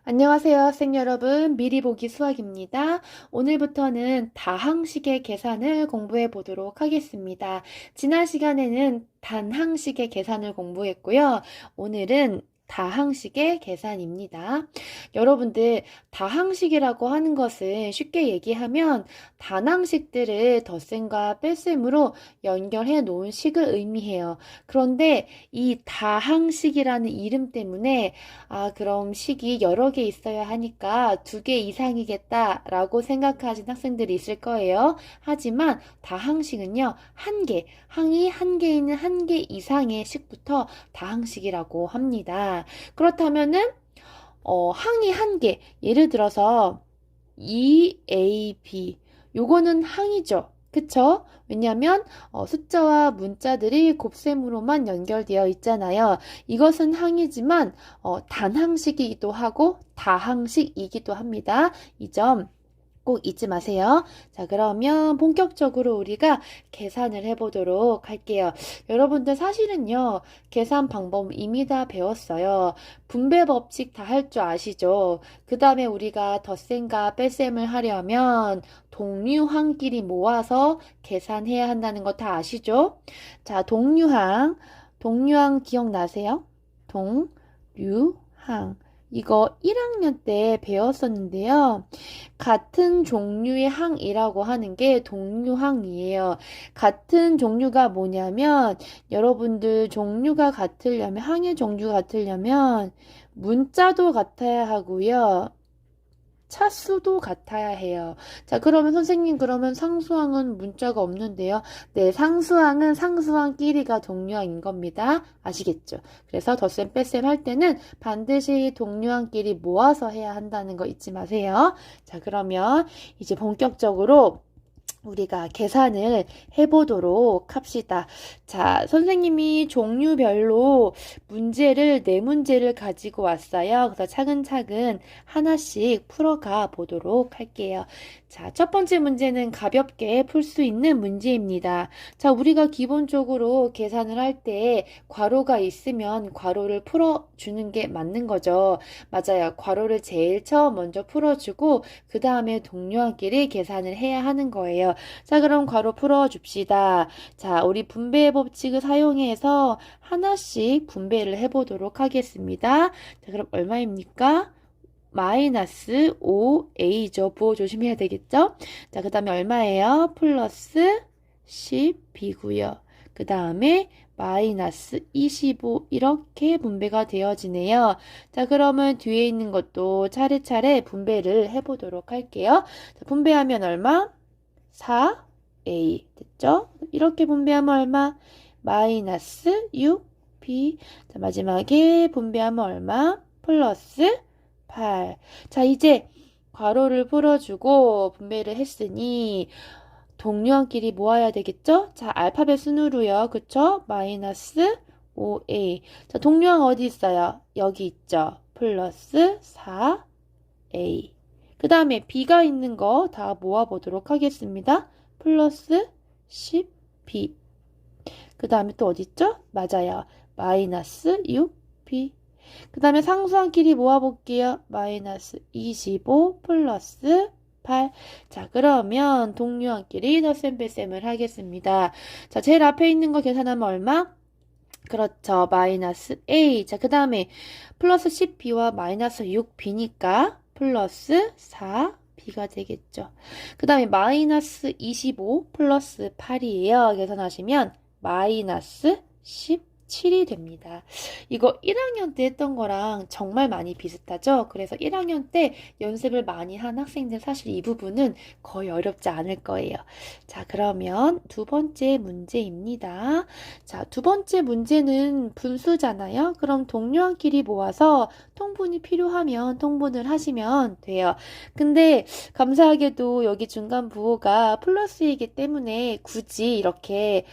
안녕하세요, 학생 여러분. 미리 보기 수학입니다. 오늘부터는 다항식의 계산을 공부해 보도록 하겠습니다. 지난 시간에는 단항식의 계산을 공부했고요. 오늘은 다항식의 계산입니다. 여러분들, 다항식이라고 하는 것은 쉽게 얘기하면 단항식들을 덧셈과 뺄셈으로 연결해 놓은 식을 의미해요. 그런데 이 다항식이라는 이름 때문에 그럼 식이 여러 개 있어야 하니까 2개 이상이겠다라고 생각하신 학생들이 있을 거예요. 하지만 다항식은요, 항이 한 개 있는 한 개 이상의 식부터 다항식이라고 합니다. 그렇다면은, 항이 한 개, 예를 들어서 2ab, 요거는 항이죠. 그쵸? 왜냐면 숫자와 문자들이 곱셈으로만 연결되어 있잖아요. 이것은 항이지만 단항식이기도 하고 다항식이기도 합니다. 이 점 꼭 잊지 마세요. 자, 그러면 본격적으로 우리가 계산을 해보도록 할게요. 여러분들 사실은요, 계산 방법 이미 다 배웠어요. 분배 법칙 다 할 줄 아시죠? 그 다음에 우리가 덧셈과 뺄셈을 하려면 동류항끼리 모아서 계산해야 한다는 거 다 아시죠? 자, 동류항 기억나세요? 동류항. 이거 1학년 때 배웠었는데요. 같은 종류의 항이라고 하는 게 동류항이에요. 같은 종류가 뭐냐면 여러분들 종류가 같으려면 항의 종류가 같으려면 문자도 같아야 하고요. 차수도 같아야 해요. 자, 그러면 선생님, 그러면 상수항은 문자가 없는데요. 네, 상수항은 상수항끼리가 동류항인 겁니다. 아시겠죠? 그래서 덧셈 뺄셈 할 때는 반드시 동류항끼리 모아서 해야 한다는 거 잊지 마세요. 자, 그러면 이제 본격적으로 우리가 계산을 해보도록 합시다. 자, 선생님이 종류별로 네 문제를 가지고 왔어요. 그래서 차근차근 하나씩 풀어가 보도록 할게요. 자, 첫 번째 문제는 가볍게 풀 수 있는 문제입니다. 자, 우리가 기본적으로 계산을 할 때 괄호가 있으면 괄호를 풀어주는 게 맞는 거죠. 맞아요. 괄호를 제일 처음 먼저 풀어주고 그 다음에 동료끼리 계산을 해야 하는 거예요. 자, 그럼 괄호 풀어줍시다. 자, 우리 분배 법칙을 사용해서 하나씩 분배를 해보도록 하겠습니다. 자, 그럼 얼마입니까? 마이너스 5a죠. 부호 조심해야 되겠죠? 자, 그 다음에 얼마예요? 플러스 10b고요. 그 다음에 마이너스 25 이렇게 분배가 되어지네요. 자, 그러면 뒤에 있는 것도 차례차례 분배를 해보도록 할게요. 자, 분배하면 얼마? 4a 됐죠? 이렇게 분배하면 얼마? 마이너스 6b. 자, 마지막에 분배하면 얼마? 플러스 8. 자, 이제 괄호를 풀어주고 분배를 했으니 동료끼리 모아야 되겠죠? 자, 알파벳 순으로요. 그쵸? 마이너스 5a. 자, 동료항 어디 있어요? 여기 있죠? 플러스 4a. 그 다음에 b가 있는 거 다 모아보도록 하겠습니다. 플러스 10b. 그 다음에 또 어디 있죠? 맞아요. 마이너스 6b. 그 다음에 상수항끼리 모아볼게요. 마이너스 25 플러스 8. 자, 그러면 동류항끼리 덧셈 뺄셈을 하겠습니다. 자, 제일 앞에 있는 거 계산하면 얼마? 그렇죠. 마이너스 a. 자, 그 다음에 플러스 10b와 마이너스 6b니까 플러스 4b가 되겠죠. 그 다음에 마이너스 25 플러스 8이에요. 계산하시면 마이너스 17이 됩니다. 이거 1학년 때 했던 거랑 정말 많이 비슷하죠? 그래서 1학년 때 연습을 많이 한 학생들 사실 이 부분은 거의 어렵지 않을 거예요. 자, 그러면 두 번째 문제입니다. 자, 두 번째 문제는 분수잖아요. 그럼 동료끼리 모아서 통분이 필요하면 통분을 하시면 돼요. 근데 감사하게도 여기 중간 부호가 플러스이기 때문에 굳이 이렇게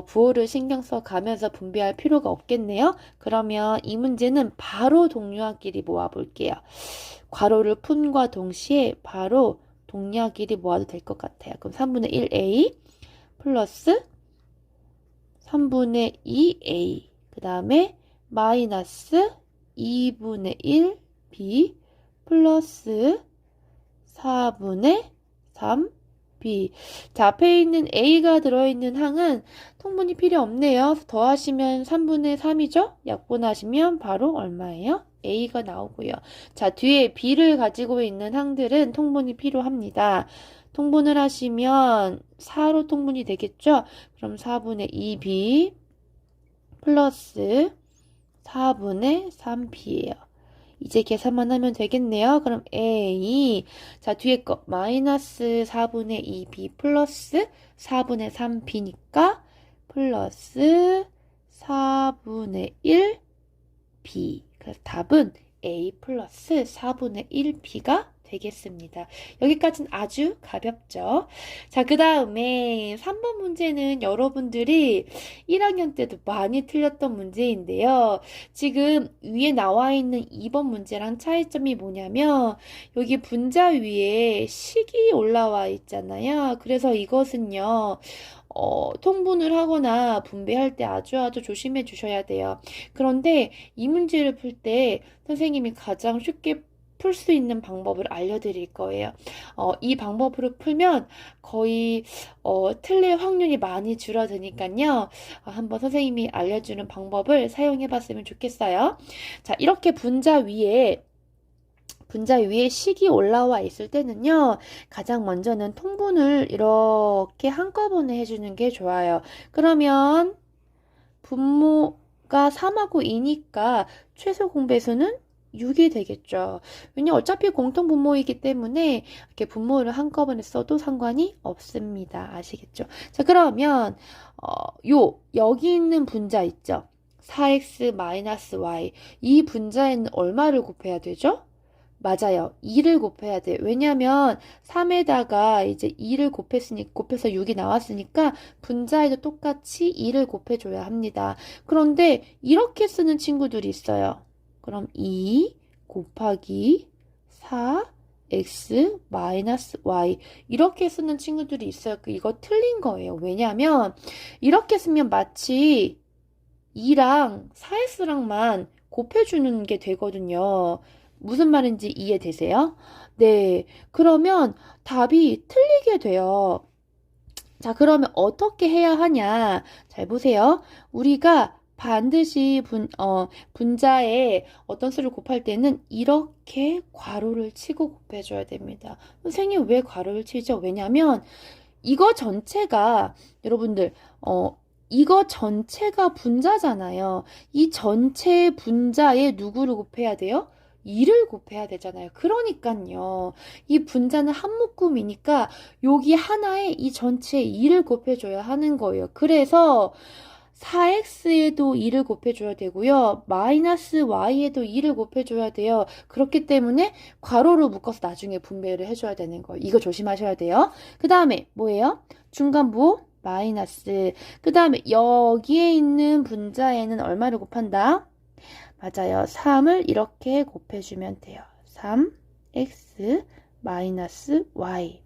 부호를 신경 써 가면서 분배할 필요가 없겠네요. 그러면 이 문제는 바로 동료끼리 모아볼게요. 괄호를 푼과 동시에 바로 동료끼리 모아도 될 것 같아요. 그럼 3분의 1a 플러스 3분의 2a. 그 다음에 마이너스 2분의 1b 플러스 4분의 3b. 자, 앞에 있는 a가 들어있는 항은 통분이 필요 없네요. 더하시면 3분의 3이죠? 약분하시면 바로 얼마예요? a가 나오고요. 자, 뒤에 b를 가지고 있는 항들은 통분이 필요합니다. 통분을 하시면 4로 통분이 되겠죠? 그럼 4분의 2b 플러스 4분의 3b예요. 이제 계산만 하면 되겠네요. 그럼 a, 자, 뒤에 거 마이너스 4분의 2b 플러스 4분의 3b니까 플러스 4분의 1b. 그래서 답은 a 플러스 4분의 1b가 되겠습니다. 여기까지는 아주 가볍죠. 자, 그 다음에 3번 문제는 여러분들이 1학년 때도 많이 틀렸던 문제인데요. 지금 위에 나와 있는 2번 문제랑 차이점이 뭐냐면 여기 분자 위에 식이 올라와 있잖아요. 그래서 이것은요. 통분을 하거나 분배할 때 아주 조심해 주셔야 돼요. 그런데 이 문제를 풀 때 선생님이 가장 쉽게 풀 수 있는 방법을 알려드릴 거예요. 이 방법으로 풀면 거의 틀릴 확률이 많이 줄어드니까요. 한번 선생님이 알려주는 방법을 사용해 봤으면 좋겠어요. 자, 이렇게 분자 위에 식이 올라와 있을 때는요, 가장 먼저는 통분을 이렇게 한꺼번에 해주는 게 좋아요. 그러면 분모가 3하고 2니까 최소 공배수는 6이 되겠죠. 왜냐면 어차피 공통 분모이기 때문에 이렇게 분모를 한꺼번에 써도 상관이 없습니다. 아시겠죠? 자, 그러면 여기 있는 분자 있죠? 4x-y. 이 분자에는 얼마를 곱해야 되죠? 맞아요. 2를 곱해야 돼. 왜냐면 3에다가 이제 2를 곱해서 6이 나왔으니까 분자에도 똑같이 2를 곱해줘야 합니다. 그런데 이렇게 쓰는 친구들이 있어요. 그럼 2 곱하기 4x 마이너스 y 이렇게 쓰는 친구들이 있어요. 이거 틀린 거예요. 왜냐면 이렇게 쓰면 마치 2랑 4x랑만 곱해주는 게 되거든요. 무슨 말인지 이해되세요? 네. 그러면 답이 틀리게 돼요. 자, 그러면 어떻게 해야 하냐? 잘 보세요. 우리가 반드시 분자에 어떤 수를 곱할 때는 이렇게 괄호를 치고 곱해줘야 됩니다. 선생님 왜 괄호를 치죠? 왜냐면 이거 전체가 여러분들 이거 전체가 분자잖아요. 이 전체 분자에 누구를 곱해야 돼요? 2를 곱해야 되잖아요. 그러니까요. 이 분자는 한 묶음이니까 여기 하나에 이 전체에 2를 곱해줘야 하는 거예요. 그래서 4x에도 2를 곱해줘야 되고요. 마이너스 y에도 2를 곱해줘야 돼요. 그렇기 때문에 괄호로 묶어서 나중에 분배를 해줘야 되는 거예요. 이거 조심하셔야 돼요. 그 다음에 뭐예요? 중간부 마이너스. 그 다음에 여기에 있는 분자에는 얼마를 곱한다? 맞아요. 3을 이렇게 곱해주면 돼요. 3x 마이너스 y.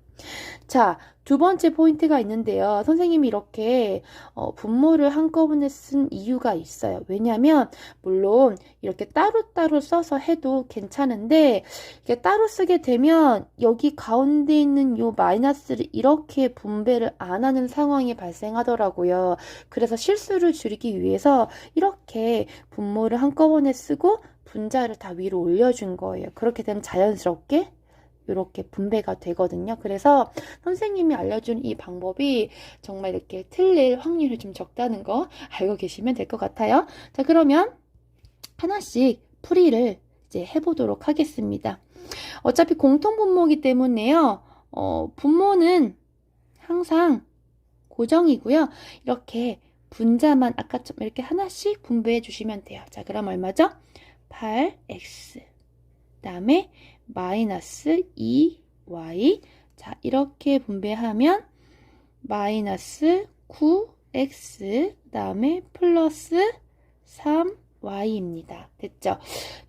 자, 두 번째 포인트가 있는데요. 선생님이 이렇게 분모를 한꺼번에 쓴 이유가 있어요. 왜냐면 물론 이렇게 따로따로 써서 해도 괜찮은데 이렇게 따로 쓰게 되면 여기 가운데 있는 요 마이너스를 이렇게 분배를 안 하는 상황이 발생하더라고요. 그래서 실수를 줄이기 위해서 이렇게 분모를 한꺼번에 쓰고 분자를 다 위로 올려준 거예요. 그렇게 되면 자연스럽게 이렇게 분배가 되거든요. 그래서 선생님이 알려준 이 방법이 정말 이렇게 틀릴 확률이 좀 적다는 거 알고 계시면 될 것 같아요. 자, 그러면 하나씩 풀이를 이제 해보도록 하겠습니다. 어차피 공통 분모이기 때문에요. 분모는 항상 고정이고요. 이렇게 분자만 아까처럼 이렇게 하나씩 분배해 주시면 돼요. 자, 그럼 얼마죠? 8x. 그 다음에 마이너스 2y. 자, 이렇게 분배하면 마이너스 9x 그 다음에 플러스 3y입니다. 됐죠?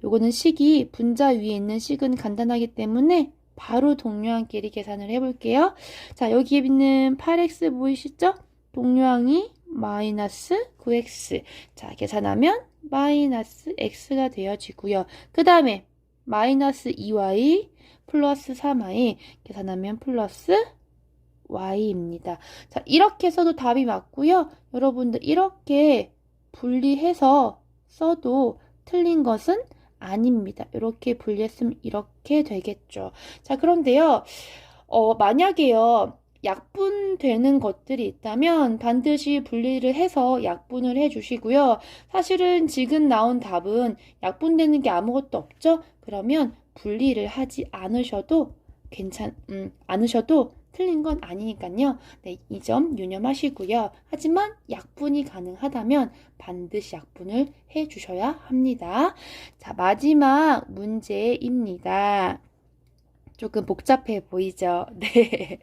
요거는 식이 분자 위에 있는 식은 간단하기 때문에 바로 동료항끼리 계산을 해볼게요. 자, 여기에 있는 8x 보이시죠? 동료항이 마이너스 9x. 자, 계산하면 마이너스 x가 되어지고요. 그 다음에 마이너스 2y 플러스 3y 계산하면 플러스 y입니다. 자, 이렇게 써도 답이 맞고요. 여러분들 이렇게 분리해서 써도 틀린 것은 아닙니다. 이렇게 분리했으면 이렇게 되겠죠. 자, 그런데요. 만약에요. 약분되는 것들이 있다면 반드시 분리를 해서 약분을 해주시고요. 사실은 지금 나온 답은 약분되는 게 아무것도 없죠? 그러면 분리를 하지 않으셔도 않으셔도 틀린 건 아니니까요. 네, 이 점 유념하시고요. 하지만 약분이 가능하다면 반드시 약분을 해주셔야 합니다. 자, 마지막 문제입니다. 조금 복잡해 보이죠? 네.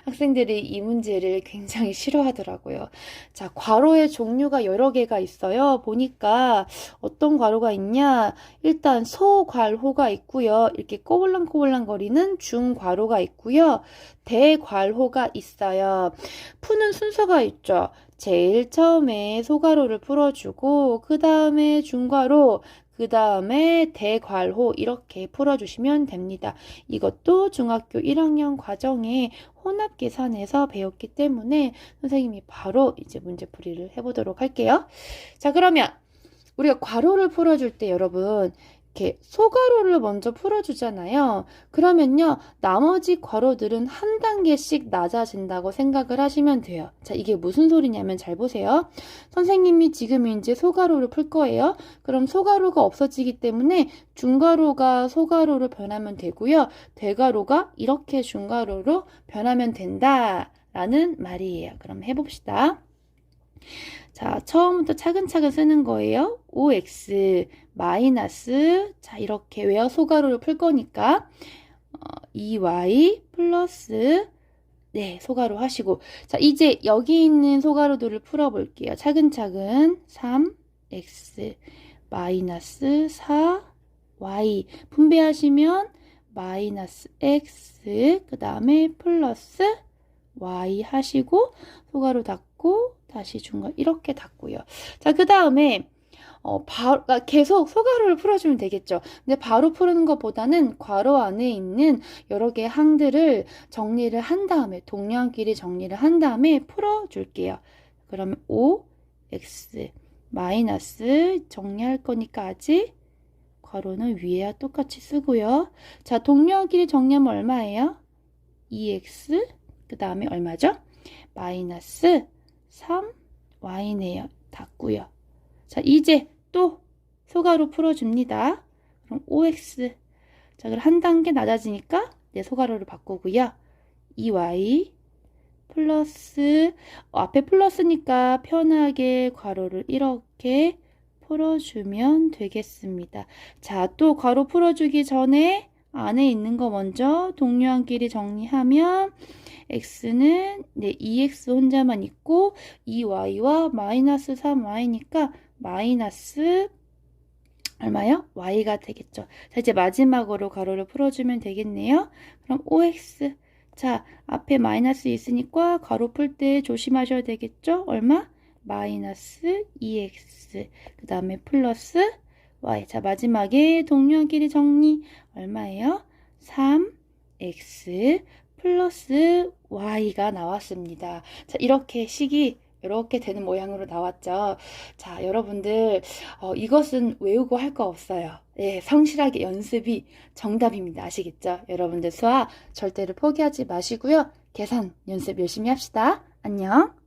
학생들이 이 문제를 굉장히 싫어하더라고요. 자, 괄호의 종류가 여러 개가 있어요. 보니까 어떤 괄호가 있냐? 일단 소괄호가 있고요. 이렇게 꼬불랑꼬불랑거리는 중괄호가 있고요. 대괄호가 있어요. 푸는 순서가 있죠. 제일 처음에 소괄호를 풀어주고 그 다음에 중괄호, 그 다음에 대괄호 이렇게 풀어주시면 됩니다. 이것도 중학교 1학년 과정에 혼합계산에서 배웠기 때문에 선생님이 바로 이제 문제풀이를 해보도록 할게요. 자, 그러면 우리가 괄호를 풀어줄 때 여러분 이렇게 소괄호를 먼저 풀어주잖아요. 그러면요, 나머지 괄호들은 한 단계씩 낮아진다고 생각을 하시면 돼요. 자, 이게 무슨 소리냐면 잘 보세요. 선생님이 지금 이제 소괄호를 풀 거예요. 그럼 소괄호가 없어지기 때문에 중괄호가 소괄호로 변하면 되고요. 대괄호가 이렇게 중괄호로 변하면 된다라는 말이에요. 그럼 해봅시다. 자, 처음부터 차근차근 쓰는 거예요. 5x 마이너스, 자, 이렇게 외화 소괄호를 풀 거니까 2y 플러스, 네, 소괄호 하시고, 자, 이제 여기 있는 소괄호들을 풀어볼게요. 차근차근 3x 마이너스 4y 분배하시면 마이너스 x, 그 다음에 플러스 y 하시고 소괄호 닫고 다시 중괄호 이렇게 닫고요. 자, 그 다음에 그러니까 계속 소괄호를 풀어주면 되겠죠. 근데 바로 푸는 것보다는 괄호 안에 있는 여러 개의 항들을 정리를 한 다음에 동량끼리 정리를 한 다음에 풀어줄게요. 그러면 5x 마이너스 정리할 거니까 아직 괄호는 위에와 똑같이 쓰고요. 자, 동량끼리 정리하면 얼마예요? 2x 그 다음에 얼마죠? 마이너스 3y네요. 닫고요. 자, 이제 또 소괄호 풀어줍니다. 그럼 5x. 자, 그럼 한 단계 낮아지니까 내 소괄호를 바꾸고요. 2y 플러스 앞에 플러스니까 편하게 괄호를 이렇게 풀어주면 되겠습니다. 자, 또 괄호 풀어주기 전에 안에 있는 거 먼저 동료한끼리 정리하면 x는 네, 2x 혼자만 있고 2y와 마이너스 3y니까 마이너스 얼마요? y가 되겠죠. 자, 이제 마지막으로 가로를 풀어주면 되겠네요. 그럼 5x. 자, 앞에 마이너스 있으니까 가로 풀 때 조심하셔야 되겠죠? 얼마? 마이너스 2x. 그 다음에 플러스 y. 자, 마지막에 동료끼리 정리. 얼마예요? 3x 플러스 y가 나왔습니다. 자, 이렇게 식이 이렇게 되는 모양으로 나왔죠. 자, 여러분들 이것은 외우고 할 거 없어요. 예, 성실하게 연습이 정답입니다. 아시겠죠? 여러분들 수학 절대로 포기하지 마시고요. 계산 연습 열심히 합시다. 안녕.